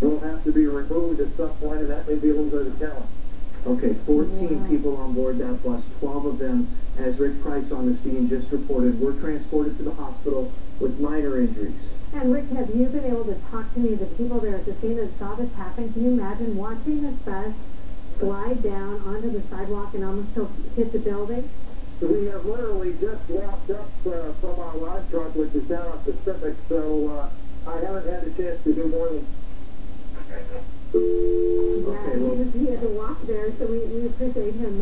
will have to be removed at some point, and that may be a little bit of a challenge. Okay, 14 people on board that bus. 12 of them, as Rick Price on the scene just reported, were transported to the hospital with minor injuries. And Rick, have you been able to talk to any of the people there at the scene that saw this happen? Can you imagine watching this bus slide down onto the sidewalk and almost hit the building? So we have literally just walked up from our live truck, which is down on Pacific, so I haven't had a chance to do more than... Yeah, he had to walk there, so we appreciate him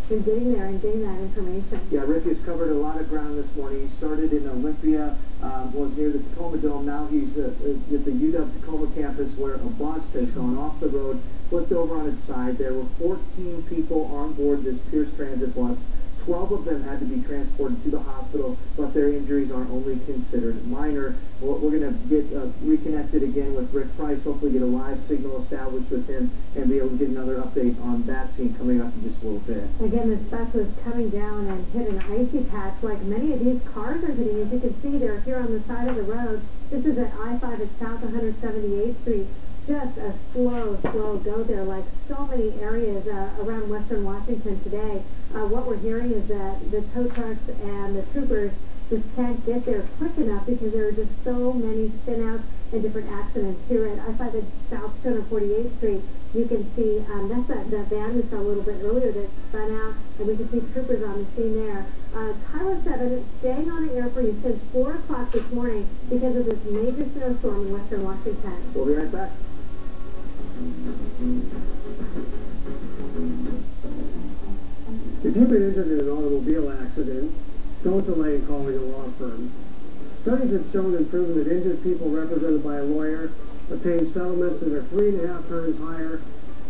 getting there and getting that information. Yeah, Rick has covered a lot of ground this morning. He started in Olympia, was near the Tacoma Dome. Now he's at the UW Tacoma campus, where a bus has gone off the road, flipped over on its side. There were 14 people on board this Pierce Transit bus. 12 of them had to be transported to the hospital, but their injuries are only considered minor. We're going to get reconnected again with Rick Price, hopefully get a live signal established with him, and be able to get another update on that scene coming up in just a little bit. Again, this bus was coming down and hit an icy patch like many of these cars are hitting. As you can see, they're here on the side of the road. This is at I-5 at South 178th Street. Just a slow go there, like so many areas around western Washington today. What we're hearing is that the tow trucks and the troopers just can't get there quick enough because there are just so many spinouts and different accidents. Here at I-5 at South 248th Street, you can see that's that van we saw a little bit earlier that spun out, and we can see troopers on the scene there. Tyler 7 staying on the air for you since 4 o'clock this morning because of this major snowstorm in western Washington. We'll be right back. If you've been injured in an automobile accident, don't delay in calling a law firm. Studies have shown and proven that injured people represented by a lawyer obtain settlements that are 3.5 times higher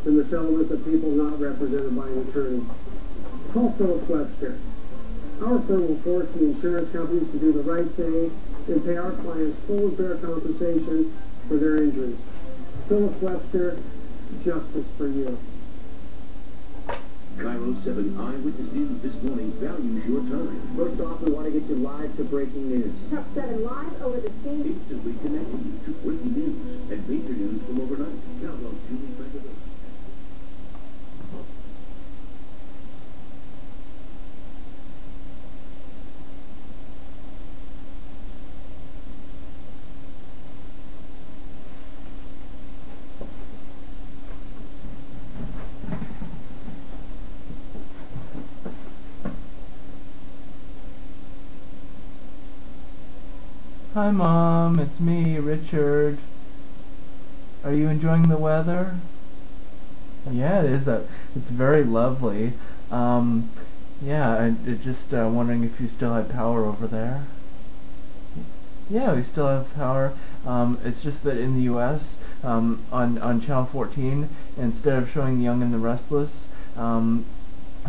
than the settlements of people not represented by an attorney. Call Phillips Webster. Our firm will force the insurance companies to do the right thing and pay our clients full and fair compensation for their injuries. Phillips Webster, justice for you. Cairo 7 Eyewitness News this morning values your time. First off, we want to get you live to breaking news. Truck 7 live over the scene. Instantly connecting you to breaking news and major news from overnight. Count on Julie Beckett. Hi Mom, it's me, Richard. Are you enjoying the weather? Yeah, it's very lovely. Yeah, I just wondering if you still had power over there. Yeah, we still have power. It's just that in the US, on Channel 14, instead of showing The Young and the Restless,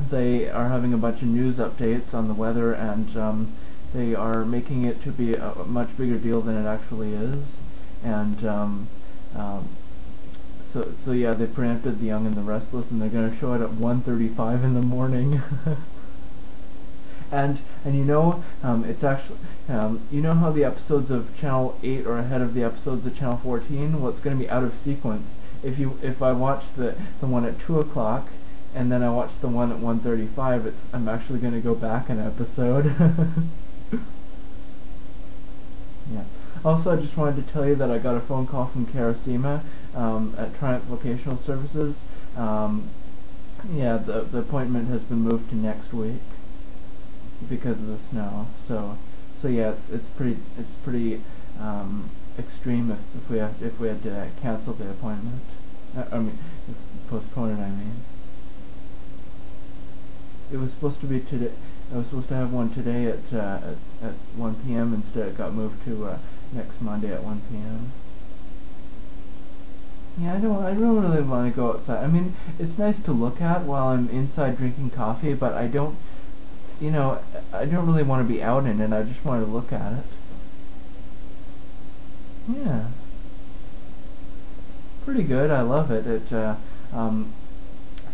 they are having a bunch of news updates on the weather, and they are making it to be a much bigger deal than it actually is. And so yeah, they preempted The Young and the Restless, and they're going to show it at 1:35 in the morning. and you know, it's actually, you know how the episodes of Channel 8 are ahead of the episodes of Channel 14? Well, it's going to be out of sequence. If I watch the one at 2 o'clock, and then I watch the one at 1:35, I'm actually going to go back an episode. Yeah. Also, I just wanted to tell you that I got a phone call from Karasima at Triumph Vocational Services. Yeah, the appointment has been moved to next week because of the snow. So yeah, it's pretty extreme if we had to cancel the appointment. I mean, postpone it. I mean, it was supposed to be today. I was supposed to have one today at 1 p.m. Instead, it got moved to next Monday at 1 p.m. Yeah, I don't really want to go outside. I mean, it's nice to look at while I'm inside drinking coffee, but I don't really want to be out in it. I just want to look at it. Yeah, pretty good. I love it.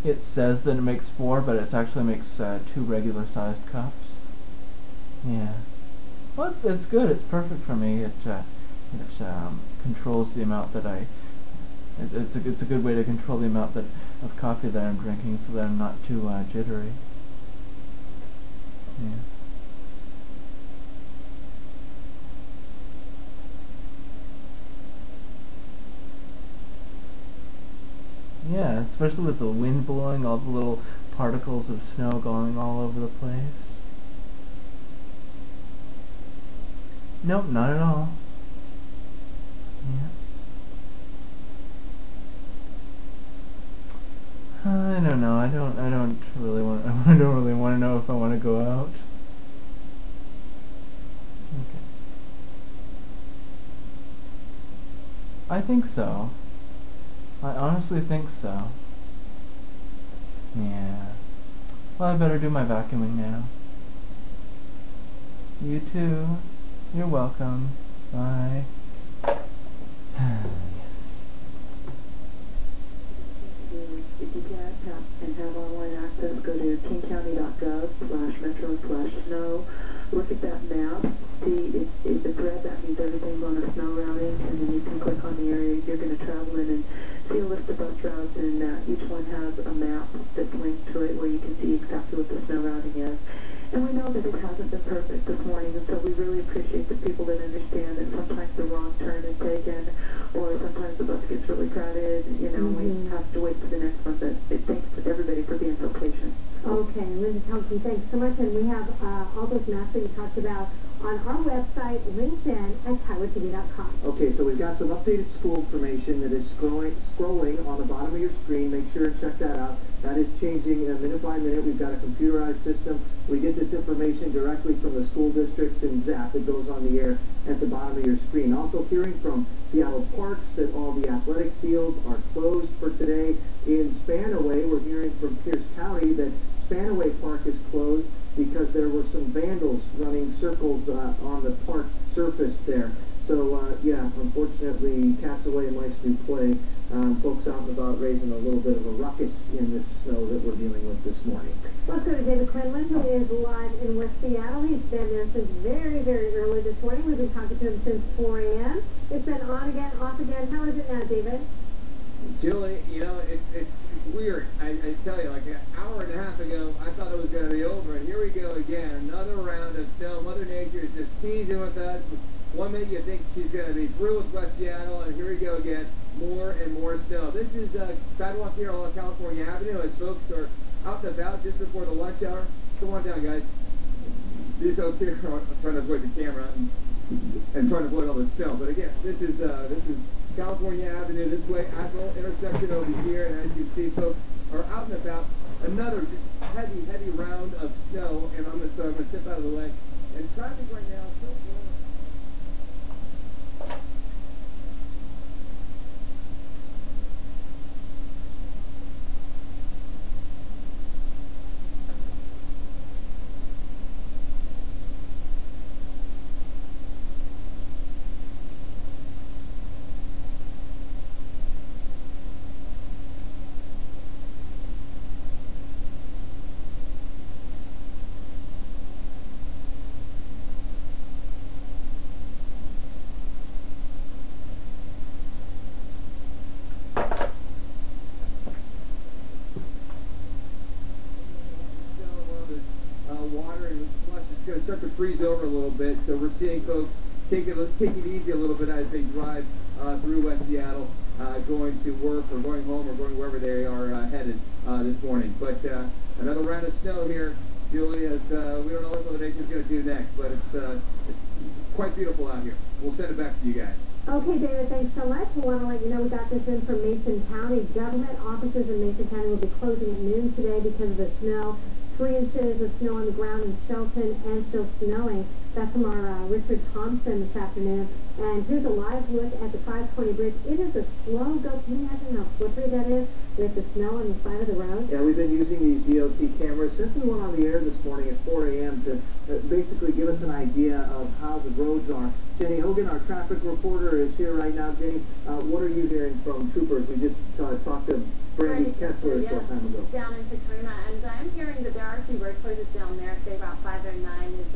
It says that it makes 4, but it actually makes 2 regular-sized cups. Yeah. Well, it's good. It's perfect for me. It controls the amount that I It's a good way to control the amount of coffee that I'm drinking so that I'm not too jittery. Yeah. Yeah, especially with the wind blowing, all the little particles of snow going all over the place. Nope, not at all. Yeah. I don't know. I don't really want. I don't really want to know if I want to go out. Okay. I think so. I honestly think so. Yeah. Well, I better do my vacuuming now. You too. You're welcome. Bye. If you can't and have online access, go to kingcounty.gov/metro/snow. Look at that map. See, it's a thread that means everything's on a snow routing, and then you can click on the area you're going to travel in and see a list of bus routes, and each one has a map that's linked to it where you can see exactly what the snow routing is. And we know that it hasn't been perfect this morning, and so we really appreciate the people that understand that sometimes the wrong turn is taken, or sometimes the bus gets really crowded, we have to wait for the next one. But thanks to everybody for being so patient. Okay, Linda Thompson, thanks so much. And we have all those maps that you talked about on our website, LinkedIn at KiowaTV.com. Okay, so we've got some updated school information that is scrolling on the bottom of your screen. Make sure and check that out. That is changing minute by minute. We've got a computerized system. We get this information directly from the school districts and ZAP. It goes on the air at the bottom of your screen. Also hearing from Seattle Parks that all the athletic fields are closed for today. In Spanaway, we're hearing from Pierce County that Spanaway Park is closed because there were some vandals running circles on the park surface there. So, yeah, unfortunately, cats away and mice do play. Folks out and about raising a little bit of a ruckus in this snow that we're dealing with this morning. Let's go to David Quinlan, who is live in West Seattle. He's been there since very, very early this morning. We've been talking to him since 4 a.m. It's been on again, off again. How is it now, David? Julie, it's weird. I tell you, like an hour and a half ago, I thought it was going to be over, and here we go again. Another round of snow. Mother Nature is just teasing with us. One minute you think she's going to be through with West Seattle, and here we go again. More and more snow. This is sidewalk here along California Avenue as folks are out and about just before the lunch hour. Come on down, guys. These folks here are trying to avoid the camera and trying to avoid all the snow. But again, this is California Avenue this way, Admiral intersection over here, and as you see, folks are out and about. Another just heavy, heavy round of snow, and I'm going to step out of the way. And traffic right now is so slow. Start to freeze over a little bit, so we're seeing folks take it easy a little bit as they drive through West Seattle, going to work or going home or going wherever they are headed this morning. But another round of snow here, Julie, as we don't know what Mother Nature's going to do next, but it's quite beautiful out here. We'll send it back to you guys. Okay, David, thanks so much. We want to let you know we got this in from Mason County. Government offices in Mason County will be closing at noon today because of the snow. 3 inches of snow on the ground in Shelton and still snowing. That's from our Richard Thompson this afternoon. And here's a live look at the 520 bridge. It is a slow go. Can you imagine how slippery that is with the snow on the side of the road? Yeah, we've been using these DOT cameras since we went on the air this morning at 4 a.m. to basically give us an idea of how the roads are. Jenny Hogan, our traffic reporter, is here right now. Jenny, what are you hearing from troopers? We just talked to Brandy Kessler a short time ago. Down in Katrina, and I'm hearing the Darcy Road closes down there, say about 509 is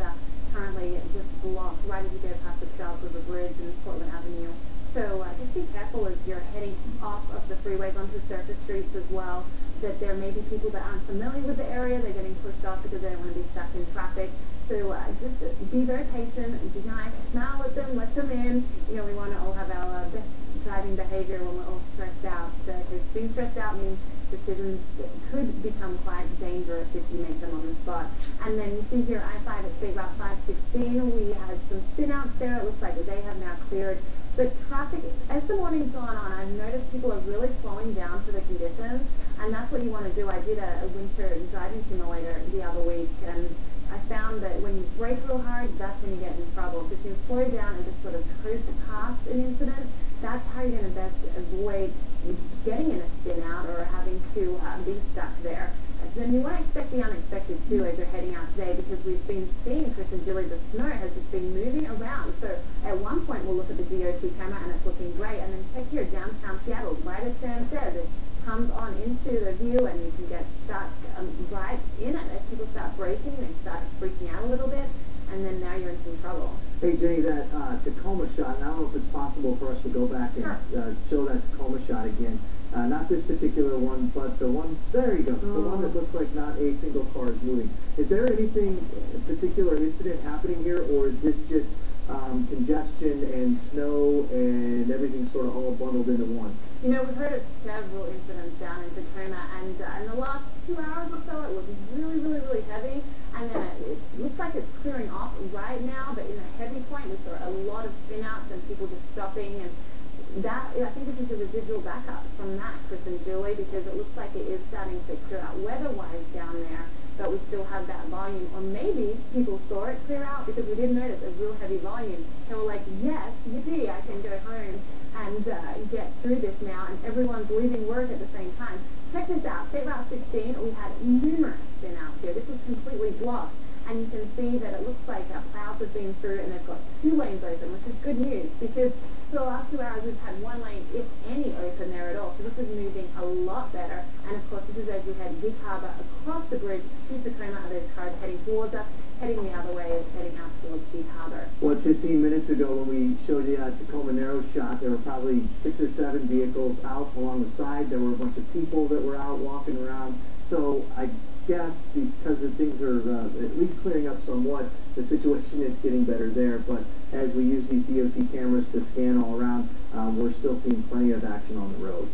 currently just blocked right as you go past the Charles River Bridge and Portland Avenue. So just be careful as you're heading off of the freeways onto surface streets as well, that there may be people that aren't familiar with the area. They're getting pushed off because they don't want to be stuck in traffic. So just be very patient, be nice, smile at them, let them in. You know, we want to all have our best driving behavior when we're all stressed out. Because being stressed out means decisions that could become quite dangerous if you make them on the spot. And then you see here I-5 at State Route 516, we had some spin-outs there. It looks like they have now cleared. But traffic, as the morning's gone on, I've noticed people are really slowing down for the conditions, and that's what you want to do. I did a winter driving simulator the other week, and I found that when you brake real hard, that's when you get in trouble. So if you slow down and just sort of cruise past an incident, that's how you're going to best avoid getting in a spin out or having to be stuck there. Then you want to expect the unexpected too as you're heading out today, because we've been seeing, Chris and Julie, the snow has just been moving around. So at one point we'll look at the DOT camera and it's looking great, and then check here downtown Seattle, right as Sam said, it comes on into the view and you can get stuck right in it. As people start braking, they start freaking out a little bit, and then now you're in some trouble. Hey, Jenny, that Tacoma shot, and I don't know if it's possible for us to go back and show that Tacoma shot again. Not this particular one, but the one, there you go, the one that looks like not a single car is moving. Is there anything, particular incident happening here, or is this just congestion and snow and everything sort of all bundled into one? You know, we've heard of several incidents down in Tacoma, and in the last 2 hours or so, it was really, really, really heavy, and then it looks like it's clearing off right now, but in a heavy point, we saw a lot of spin-outs and people just stopping, and that, I think this is a residual backup from that, Chris and Julie, because it looks like it is starting to clear out weather-wise down there, but we still have that volume. Or maybe people saw it clear out because we did notice a real heavy volume. And we're like, yes, yippee, I can go home and get through this now, and everyone's leaving work at the same time. Check this out. State Route 16, we had numerous spin-outs here. This was completely blocked. And you can see that it looks like plows have been through and they've got 2 lanes open, which is good news, because for the last 2 hours we've had 1 lane, if any, open there at all. So this is moving a lot better. And of course, this is as you head Big Harbor across the bridge to Tacoma. There's cars heading towards us. Heading the other way is heading out towards Big Harbor. Well, 15 minutes ago when we showed you that Tacoma narrow shot, there were probably 6 or 7 vehicles out along the side. There were a bunch of people that were out walking around. So I guess because the things are at least clearing up somewhat, the situation is getting better there. But as we use these DOT cameras to scan all around, we're still seeing plenty of action on the roads.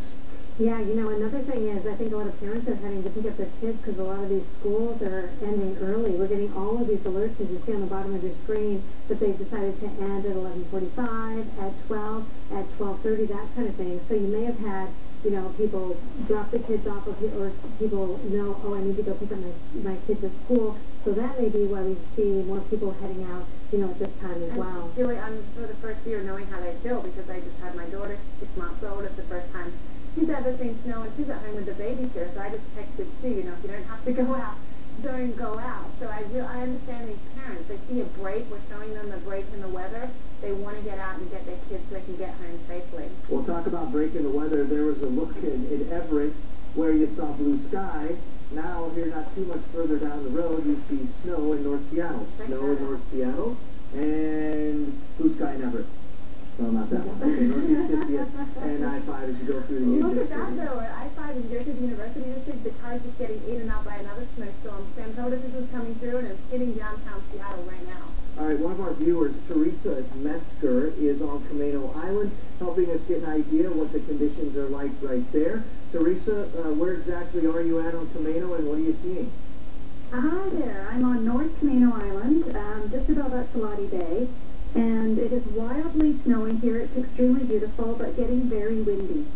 Yeah, you know, another thing is I think a lot of parents are having to pick up their kids because a lot of these schools are ending early. We're getting all of these alerts, as you see on the bottom of your screen, that they've decided to end at 11:45, at 12, at 12:30, that kind of thing. So you may have had, you know, people drop the kids off, or people know, oh, I need to go pick up my kids at school. So that may be why we see more people heading out, you know, at this time as well. Julie, I'm for the first year knowing how they feel, because I just had my daughter, 6 months old. It's the first time she's ever seen snow, and she's at home with the babysitter. So I just texted Sue, you know, if you don't have to go out, don't go out. So I understand these parents. They see a break. We're showing them the break in the weather. They want to get out and get their kids so they can get home safely. We'll talk about breaking the weather. There was a look in Everett where you saw blue sky. Now, here not too much further down the road, you see snow in North Seattle. Snow in North Seattle and blue sky in Everett. No, not that one. Okay, Northeast 50th and I-5 as you go through the Union Look at that, though. At I-5 as you go through the University District, the car's just getting eaten up by another snowstorm. Sam told us this was coming through, and it's hitting downtown Seattle right now. All right, one of our viewers, Teresa Metzger, is on Camino Island, helping us get an idea of what the conditions are like right there. Teresa, where exactly are you at on Camino, and what are you seeing? Hi there. I'm on North Camino Island, just about at Salati Bay, and it is wildly snowing here. It's extremely beautiful, but getting very windy.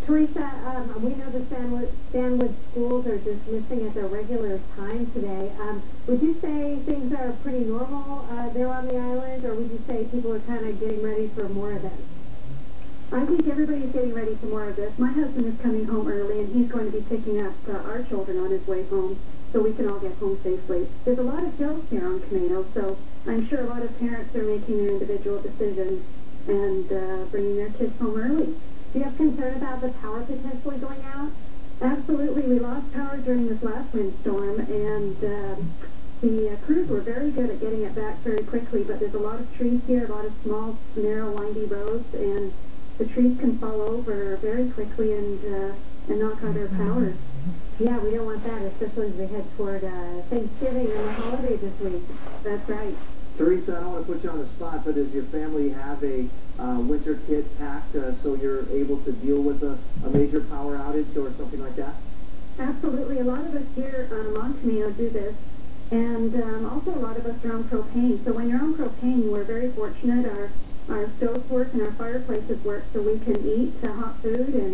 Teresa, we know the Stanwood schools are dismissing at their regular time today. Would you say things are pretty normal there on the island, or would you say people are kind of getting ready for more of this? I think everybody's getting ready for more of this. My husband is coming home early, and he's going to be picking up our children on his way home, so we can all get home safely. There's a lot of hills here on Camino, so I'm sure a lot of parents are making their individual decisions and bringing their kids home early. Do you have concern about the power potentially going out? Absolutely. We lost power during this last windstorm, and The crews were very good at getting it back very quickly, but there's a lot of trees here, a lot of small, narrow, windy roads, and the trees can fall over very quickly and knock out our power. Yeah, we don't want that, especially as we head toward Thanksgiving and the holiday this week. That's right. Teresa, I don't want to put you on the spot, but does your family have a winter kit packed so you're able to deal with a major power outage or something like that? Absolutely. A lot of us here on Camino do this, and also a lot of us are on propane. So when you're on propane, we're very fortunate. Our stoves work and our fireplaces work, so we can eat hot food and